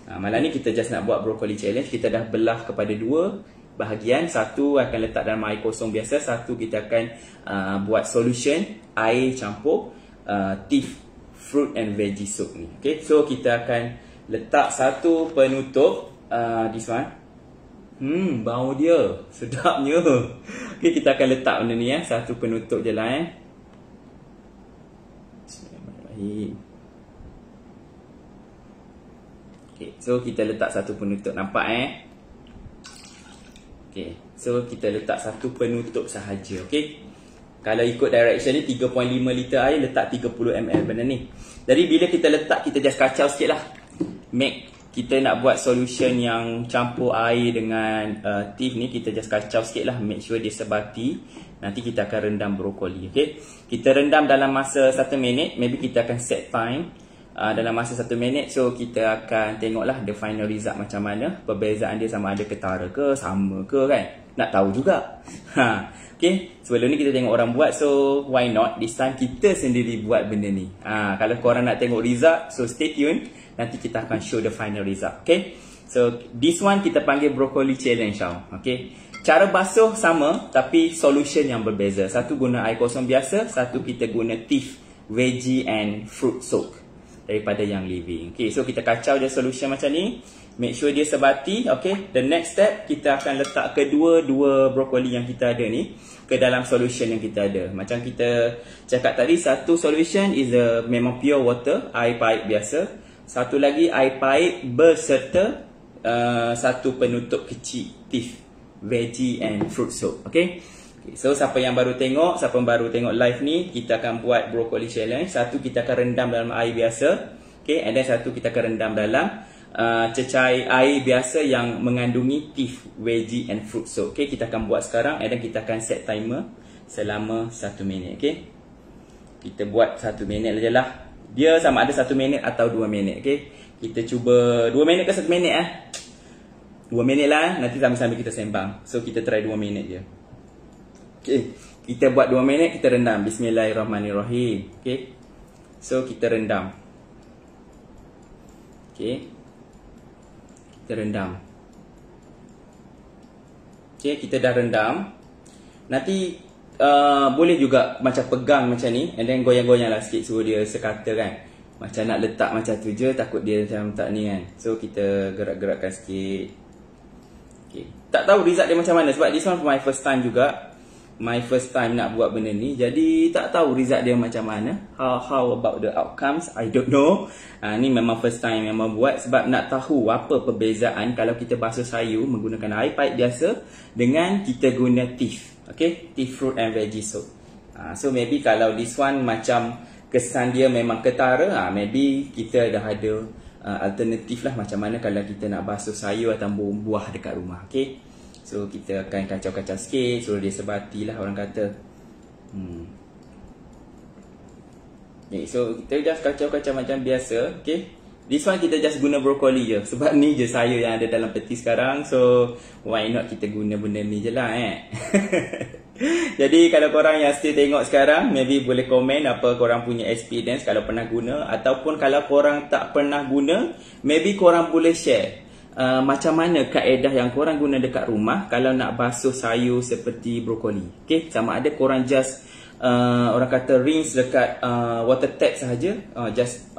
Malam ni kita just nak buat brokoli challenge. Kita dah belah kepada dua bahagian. Satu akan letak dalam air kosong biasa, satu kita akan buat solution air campur teeth fruit and veggie soup ni. Okay, so kita akan letak satu penutup this one. Bau dia sedapnya. Okay, kita akan letak benda ni satu penutup je lah Bismillahirrahmanirrahim. Okay, so kita letak satu penutup, nampak Okay, so kita letak satu penutup sahaja. Okay, kalau ikut direction ni 3.5 liter air, letak 30 ml benda ni. Jadi bila kita letak, kita just kacau sikit lah. Kita nak buat solution yang campur air dengan teeth ni, kita just kacau sikit lah. Make sure dia sebati. Nanti kita akan rendam brokoli. Okay, kita rendam dalam masa 1 minit. Maybe kita akan set time dalam masa 1 minit. So kita akan tengoklah the final result macam mana. Perbezaan dia sama ada ketara ke, sama ke kan. Nak tahu juga. Okay, sebelum ni kita tengok orang buat. So why not this time kita sendiri buat benda ni. Kalau korang nak tengok result, so stay tune. Nanti kita akan show the final result. Okay, so this one kita panggil broccoli challenge tau. Okay, cara basuh sama tapi solution yang berbeza. Satu guna air kosong biasa, satu kita guna teeth veggie and fruit soak daripada yang living. Okay, so kita kacau je solution macam ni. Make sure dia sebati. Okay, the next step kita akan letak kedua-dua brokoli yang kita ada ni ke dalam solution yang kita ada. Macam kita cakap tadi, satu solution is memang pure water, air paip biasa. Satu lagi air paip berserta satu penutup kecil teeth veggie and fruit soap. Okay, so siapa yang baru tengok, live ni, kita akan buat broccoli challenge. Satu kita akan rendam dalam air biasa. Okay, and then satu kita akan rendam dalam cecair air biasa yang mengandungi teeth veggie and fruit soap. Okay, kita akan buat sekarang, and then kita akan set timer selama 1 minit. Okay, kita buat 1 minit je lah. Dia sama ada 1 minit atau 2 minit. Okay, kita cuba 2 minit ke 1 minit 2 minit lah. Nanti sambil-sambil kita sembang. So kita try 2 minit je. Okay, kita buat 2 minit, kita rendam. Bismillahirrahmanirrahim. Okay, so kita rendam. Okay, kita rendam. Okay, kita dah rendam. Nanti boleh juga macam pegang macam ni, and then goyang-goyang lah sikit suruh dia sekata kan. Macam nak letak macam tu je, takut dia macam tak ni kan. So kita gerak-gerakkan sikit. Okay, tak tahu result dia macam mana, sebab this one for my first time juga. My first time nak buat benda ni, jadi tak tahu result dia macam mana. How about the outcomes, I don't know. Ni memang first time yang membuat, sebab nak tahu apa perbezaan kalau kita basuh sayur menggunakan air paip biasa dengan kita guna teeth. Okay, teeth fruit and veggie soap. So maybe kalau this one macam kesan dia memang ketara, maybe kita dah ada alternatif lah macam mana kalau kita nak basuh sayur atau buah dekat rumah. Okay, so kita akan kacau-kacau sikit, suruh dia sebati lah orang kata. Okay, so kita just kacau-kacau macam biasa. Okay, this one kita just guna brokoli je, sebab ni je sayur yang ada dalam peti sekarang. So why not kita guna benda ni je lah Jadi kalau korang yang still tengok sekarang, maybe boleh komen apa korang punya experience kalau pernah guna. Ataupun kalau korang tak pernah guna, maybe korang boleh share macam mana kaedah yang korang guna dekat rumah kalau nak basuh sayur seperti brokoli. Okay, sama ada korang just orang kata rinse dekat water tap sahaja, just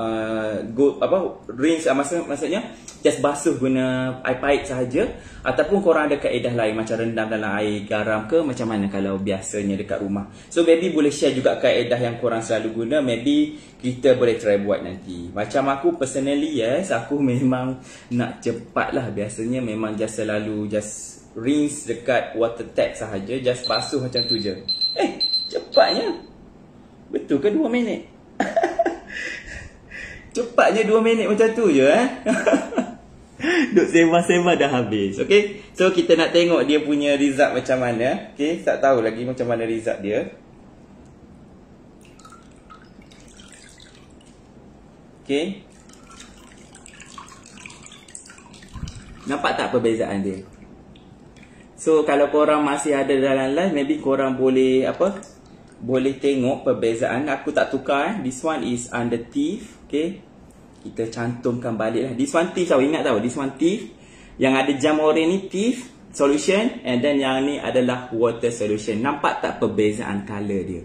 rinse maksudnya just basuh guna air paip sahaja, ataupun korang ada kaedah lain macam rendam dalam air garam ke, macam mana kalau biasanya dekat rumah. So maybe boleh share juga kaedah yang korang selalu guna, maybe kita boleh try buat nanti. Macam aku personally, yes, aku memang nak cepat lah. Biasanya memang just selalu just rinse dekat water tap sahaja, just basuh macam tu je. Cepatnya. Betul ke 2 minit? Cepatnya 2 minit macam tu je Duk sembang-sembang dah habis. Okay, so kita nak tengok dia punya result macam mana. Okay, tak tahu lagi macam mana result dia. Okay, nampak tak perbezaan dia? So kalau korang masih ada dalam live, maybe korang boleh boleh tengok perbezaan. Aku tak tukar This one is under teeth. Okay, kita cantumkan balik lah. This one thief tau, ingat tau, this one thief. Yang ada jam orange ni thief solution, and then yang ni adalah water solution. Nampak tak perbezaan color dia?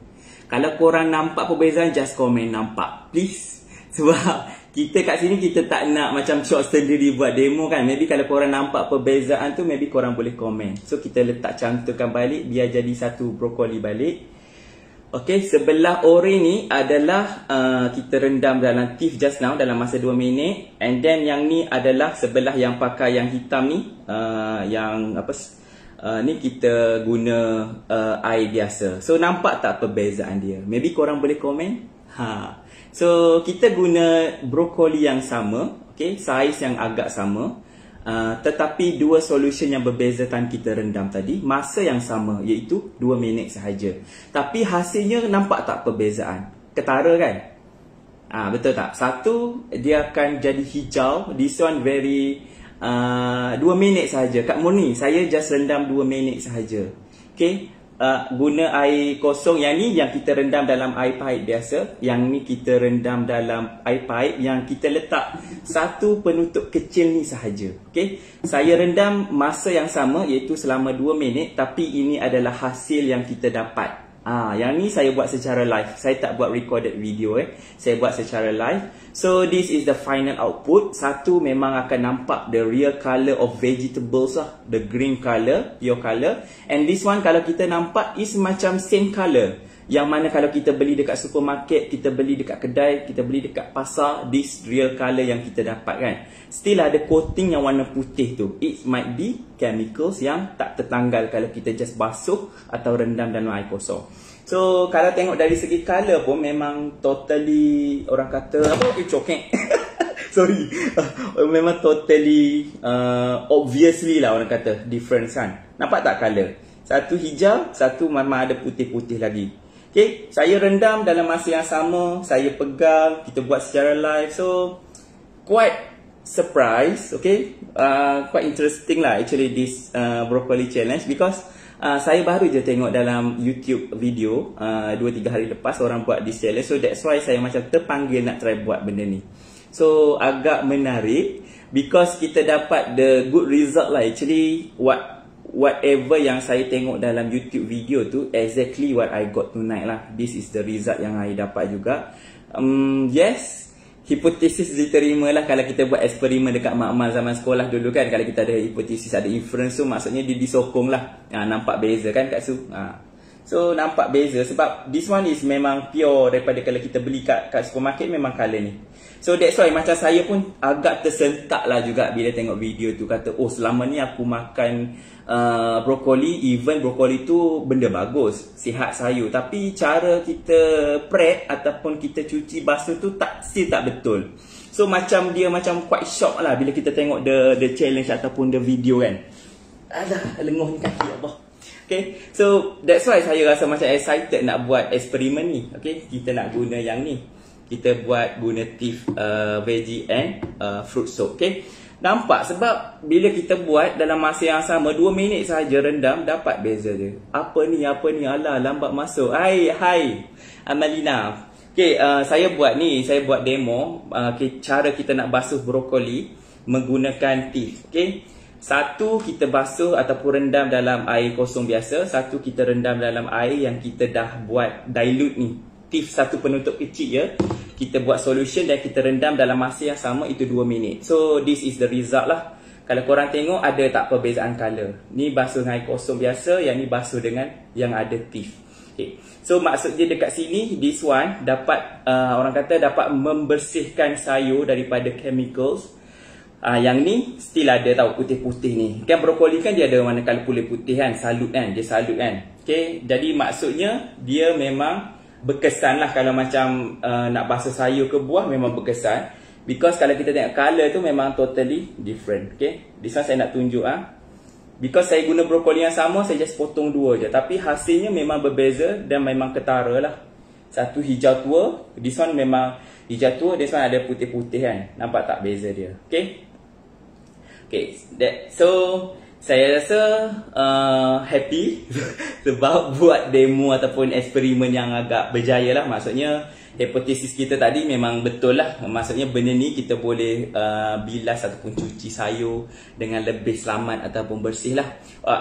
Kalau korang nampak perbezaan, just komen nampak, please. Sebab kita kat sini kita tak nak macam short sendiri buat demo kan. Maybe kalau korang nampak perbezaan tu, maybe korang boleh komen. So kita letak cantumkan balik biar jadi satu brokoli balik. Okay, sebelah orange ni adalah kita rendam dalam thief just now dalam masa 2 minit. And then yang ni adalah sebelah yang pakai yang hitam ni, yang apa, ni kita guna air biasa. So nampak tak perbezaan dia? Maybe korang boleh komen. So kita guna brokoli yang sama, okay, saiz yang agak sama. Tetapi dua solution yang berbeza time kita rendam tadi, masa yang sama, iaitu 2 minit sahaja. Tapi hasilnya nampak tak perbezaan? Ketara kan? Betul tak? Satu dia akan jadi hijau. This one very 2 minit sahaja. Kak Murni, saya just rendam 2 minit sahaja. Okay, guna air kosong. Yang ni yang kita rendam dalam air paip biasa. Yang ni kita rendam dalam air paip yang kita letak satu penutup kecil ni sahaja. Okay, saya rendam masa yang sama, iaitu selama 2 minit. Tapi ini adalah hasil yang kita dapat. Yang ni saya buat secara live. Saya tak buat recorded video Saya buat secara live. So this is the final output. Satu memang akan nampak the real colour of vegetables lah, the green colour, pure colour. And this one kalau kita nampak is macam same colour. Yang mana kalau kita beli dekat supermarket, kita beli dekat kedai, kita beli dekat pasar, this real colour yang kita dapat kan. Still ada coating yang warna putih tu. It might be chemicals yang tak tertanggal kalau kita just basuh atau rendam dalam air kosong. So kalau tengok dari segi colour pun memang totally, orang kata apa, cokek. Sorry. Memang totally obviously lah orang kata difference kan. Nampak tak colour? Satu hijau, satu memang ada putih-putih lagi. Okay, saya rendam dalam masa yang sama, saya pegang, kita buat secara live. So quite surprise, okay, quite interesting lah actually this broccoli challenge, because saya baru je tengok dalam YouTube video 2-3 hari lepas orang buat this challenge. So that's why saya macam terpanggil nak try buat benda ni. So agak menarik because kita dapat the good result lah actually. Whatever yang saya tengok dalam YouTube video tu, exactly what I got tonight lah. This is the result yang I dapat juga. Yes, hipotesis diterima lah kalau kita buat eksperimen dekat mak-mak zaman sekolah dulu kan. Kalau kita ada hipotesis, ada inference tu, maksudnya dia disokong lah. Nampak beza kan Kak Su? So nampak beza sebab this one is memang pure daripada kalau kita beli kat supermarket, memang colour ni. So that's why macam saya pun agak tersentak lah juga bila tengok video tu. Kata, oh selama ni aku makan brokoli, even brokoli tu benda bagus, sihat sayur, tapi cara kita prep ataupun kita cuci basuh tu still tak betul. So macam dia macam quite shock lah bila kita tengok the challenge ataupun the video kan. Alah, lenguh ni kaki apa. Okay, so that's why saya rasa macam excited nak buat eksperimen ni. Okay, kita nak guna yang ni. Kita buat guna thief veggie and fruit soap. Okay, nampak sebab bila kita buat dalam masa yang sama 2 minit sahaja rendam, dapat beza dia. Apa ni, alah lambat masuk. Hai Amalina. Okay, saya buat ni, saya buat demo cara kita nak basuh brokoli menggunakan thief. Okay, satu kita basuh ataupun rendam dalam air kosong biasa, satu kita rendam dalam air yang kita dah buat dilute ni. Thief satu penutup kecil je, kita buat solution dan kita rendam dalam masa yang sama, itu 2 minit. So this is the result lah. Kalau korang tengok ada tak perbezaan colour. Ni basuh dengan air kosong biasa, yang ni basuh dengan yang ada thief. Okay, so maksud dia dekat sini, this one dapat orang kata dapat membersihkan sayur daripada chemicals. Yang ni still ada tahu putih-putih ni. Kan brokoli kan dia ada warna colour kulit putih kan, salut kan, dia salut kan. Okay, jadi maksudnya dia memang berkesan lah kalau macam nak basuh sayur ke buah, memang berkesan. Because kalau kita tengok colour tu memang totally different. Okay, this one saya nak tunjuk because saya guna brokoli yang sama, saya just potong 2 je, tapi hasilnya memang berbeza dan memang ketara lah. Satu hijau tua, this one memang hijau tua, this one ada putih-putih kan. Nampak tak beza dia? Okay, okay, so saya rasa happy sebab buat demo ataupun eksperimen yang agak berjaya lah. Maksudnya hipotesis kita tadi memang betul lah. Maksudnya benda ni kita boleh bilas ataupun cuci sayur dengan lebih selamat ataupun bersih lah.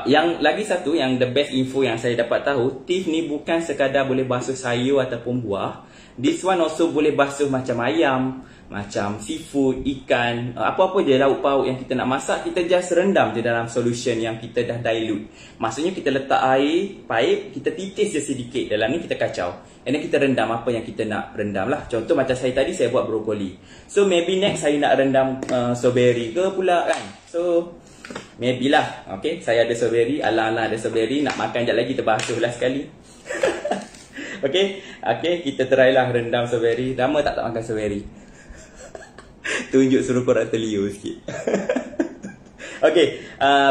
Yang lagi satu, yang the best info yang saya dapat tahu, teeth ni bukan sekadar boleh basuh sayur ataupun buah. This one also boleh basuh macam ayam, macam seafood, ikan, apa-apa je lauk pauk yang kita nak masak, kita just rendam je dalam solution yang kita dah dilute. Maksudnya kita letak air, pipe, kita titis je sedikit dalam ni, kita kacau. And then kita rendam apa yang kita nak rendam lah. Contoh macam saya tadi, saya buat brokoli. So maybe next saya nak rendam strawberry ke pula kan. So maybe lah, okay, saya ada strawberry, alang-alang ada strawberry, nak makan sekejap lagi terbasuh lah sekali. Okay, kita try lah rendam strawberry. Lama tak makan strawberry. Tunjuk suruh korang terliur sikit. Okay,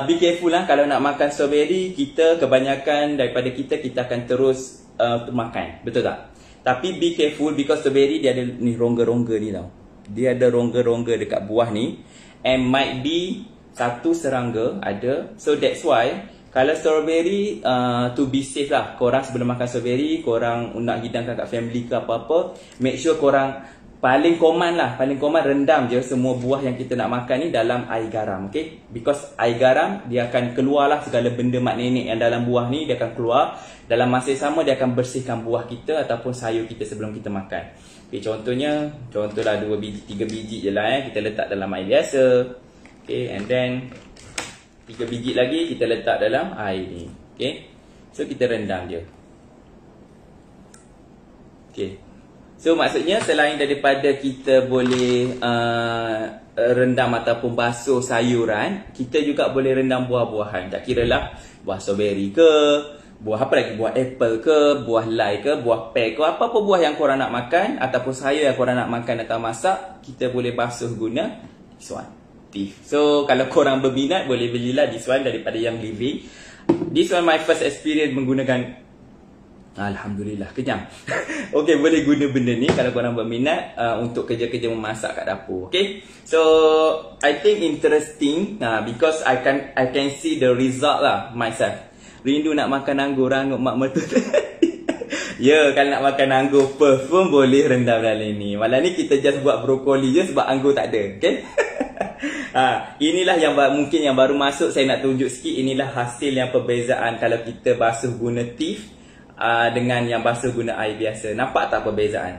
be careful lah kalau nak makan strawberry. Kita kebanyakan daripada kita akan terus makan, betul tak? Tapi be careful because strawberry dia ada ni rongga-rongga ni tau. Dia ada rongga-rongga dekat buah ni, and might be satu serangga ada. So that's why kalau strawberry, to be safe lah, korang sebelum makan strawberry, korang nak hidangkan kat family ke apa-apa, make sure korang paling common rendam je semua buah yang kita nak makan ni dalam air garam, okay? Because air garam, dia akan keluar lah segala benda mak nenek yang dalam buah ni, dia akan keluar. Dalam masa yang sama, dia akan bersihkan buah kita ataupun sayur kita sebelum kita makan. Okay, contohlah 2 biji, 3 biji je lah kita letak dalam air biasa. Okay, and then 3 biji lagi kita letak dalam air ni. Okay, so kita rendam je. Okay, so maksudnya selain daripada kita boleh rendam ataupun basuh sayuran, kita juga boleh rendam buah-buahan. Tak kira lah buah strawberry ke, buah apa lagi, buah apple ke, buah lai ke, buah pear ke, apa-apa buah yang korang nak makan ataupun sayur yang korang nak makan atau masak, kita boleh basuh guna this one, teeth. So kalau korang berminat, boleh belilah this one daripada Young Living. This one my first experience menggunakan. Alhamdulillah, kenyang. Okay, boleh guna benda ni kalau korang berminat untuk kerja-kerja memasak kat dapur. Okay, so I think interesting because I can see the result lah myself. Rindu nak makan anggur, rangut mak mertua. Ya, kalau nak makan anggur puff pun boleh rendam dalam ni. Malah ni kita just buat brokoli je sebab anggur tak ada. Okay. Inilah yang mungkin yang baru masuk, saya nak tunjuk sikit. Inilah hasil yang perbezaan kalau kita basuh guna teeth dengan yang basuh guna air biasa. Nampak tak perbezaan?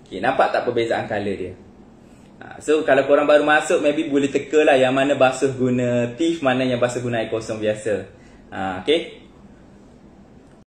Okay, nampak tak perbezaan colour dia? So kalau korang baru masuk, maybe boleh teka lah yang mana basuh guna teeth, mana yang basuh guna air kosong biasa. Okay,